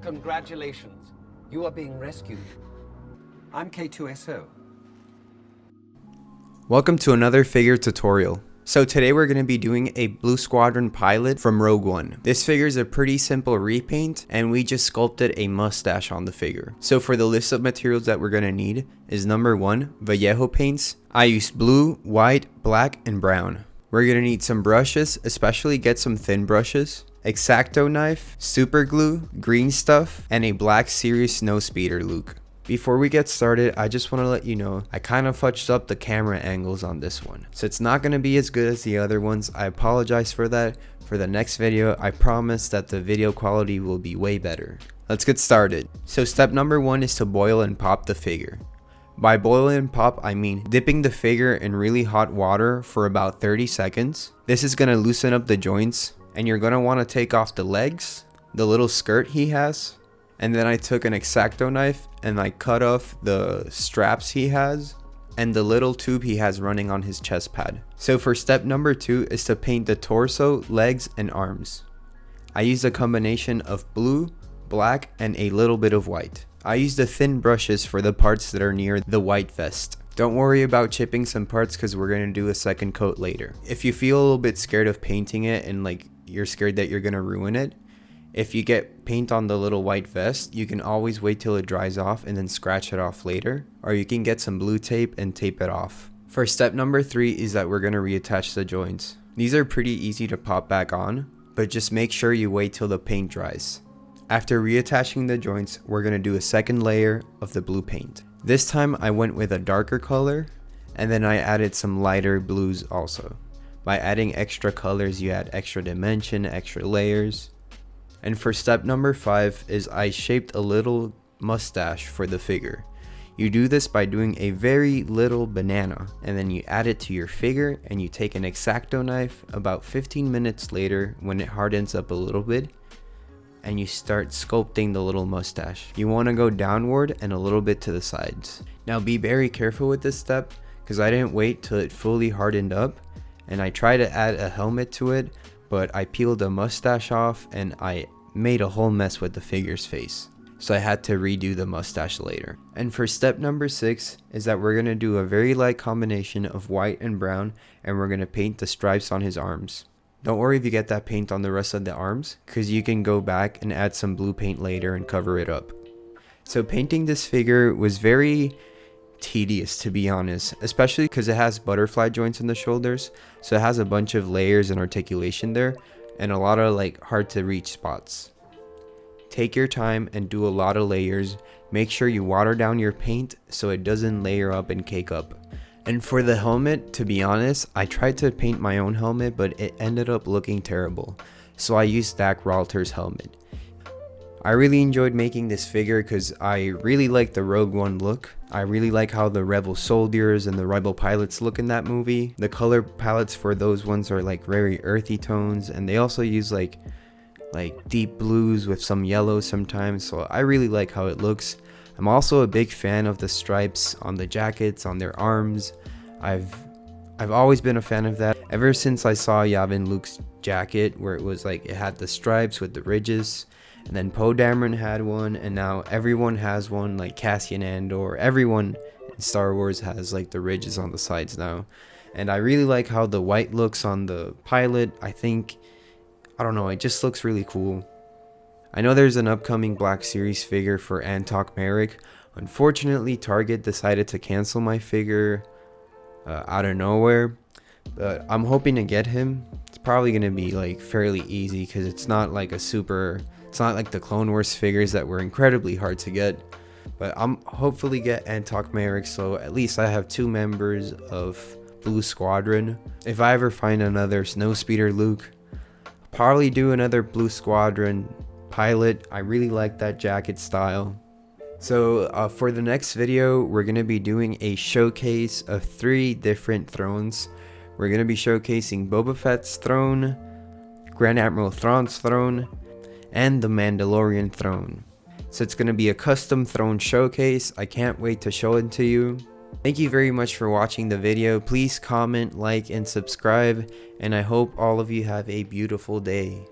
Congratulations, you are being rescued. I'm K2SO. Welcome to another figure tutorial. So today we're going to be doing a Blue Squadron pilot from Rogue One. This figure is a pretty simple repaint and we just sculpted a mustache on the figure. So for the list of materials that we're going to need is number 1, Vallejo paints. I used blue, white, black, and brown. We're going to need some brushes, especially get some thin brushes. X-Acto knife, super glue, green stuff, and a black Series Snow Speeder Luke. Before we get started, I just want to let you know I kind of fudged up the camera angles on this one, so it's not going to be as good as the other ones. I apologize for that. For the next video, I promise that the video quality will be way better. Let's get started. So step number 1 is to boil and pop the figure. By boil and pop, I mean dipping the figure in really hot water for about 30 seconds. This is going to loosen up the joints. And you're going to want to take off the legs, the little skirt he has, and then I took an X-Acto knife and I cut off the straps he has and the little tube he has running on his chest pad. So for step number 2 is to paint the torso, legs, and arms. I used a combination of blue, black, and a little bit of white. I used the thin brushes for the parts that are near the white vest. Don't worry about chipping some parts because we're going to do a second coat later. If you feel a little bit scared of painting it and you're scared that you're going to ruin it, if you get paint on the little white vest, you can always wait till it dries off and then scratch it off later, or you can get some blue tape and tape it off. For step number 3 is that we're going to reattach the joints. These are pretty easy to pop back on, but just make sure you wait till the paint dries. After reattaching the joints, we're going to do a second layer of the blue paint. This time I went with a darker color and then I added some lighter blues also. By adding extra colors, you add extra dimension, extra layers. And for step number 5 is I shaped a little mustache for the figure. You do this by doing a very little banana and then you add it to your figure and you take an X-Acto knife about 15 minutes later when it hardens up a little bit and you start sculpting the little mustache. You want to go downward and a little bit to the sides. Now be very careful with this step because I didn't wait till it fully hardened up. And I tried to add a helmet to it, but I peeled the mustache off and I made a whole mess with the figure's face. So I had to redo the mustache later. And for step number 6 is that we're going to do a very light combination of white and brown and we're going to paint the stripes on his arms. Don't worry if you get that paint on the rest of the arms because you can go back and add some blue paint later and cover it up. So painting this figure was very tedious, to be honest, especially because it has butterfly joints in the shoulders, so it has a bunch of layers and articulation there and a lot of hard to reach spots. Take your time and do a lot of layers. Make sure you water down your paint so it doesn't layer up and cake up. And for the helmet, to be honest, I tried to paint my own helmet but it ended up looking terrible, so I used Dak Ralter's helmet. I really enjoyed making this figure because I really like the Rogue One look. I really like how the Rebel soldiers and the Rebel pilots look in that movie. The color palettes for those ones are very earthy tones and they also use like deep blues with some yellows sometimes, so I really like how it looks. I'm also a big fan of the stripes on the jackets, on their arms. I've always been a fan of that ever since I saw Yavin Luke's jacket where it was it had the stripes with the ridges. And then Poe Dameron had one, and now everyone has one, like Cassian Andor. Everyone in Star Wars has the ridges on the sides now. And I really like how the white looks on the pilot. I don't know, it just looks really cool. I know there's an upcoming Black Series figure for Antok Merrick. Unfortunately, Target decided to cancel my figure out of nowhere. But I'm hoping to get him. It's probably going to be fairly easy because it's not it's not like the Clone Wars figures that were incredibly hard to get. But I'm hopefully get Antok Merrick, so at least I have 2 members of Blue Squadron. If I ever find another Snow Speeder Luke, I'll probably do another Blue Squadron pilot. I really like that jacket style. So for the next video, we're going to be doing a showcase of 3 different thrones. We're going to be showcasing Boba Fett's throne, Grand Admiral Thrawn's throne, and the Mandalorian throne. So it's going to be a custom throne showcase. I can't wait to show it to you. Thank you very much for watching the video. Please comment, like, and subscribe, and I hope all of you have a beautiful day.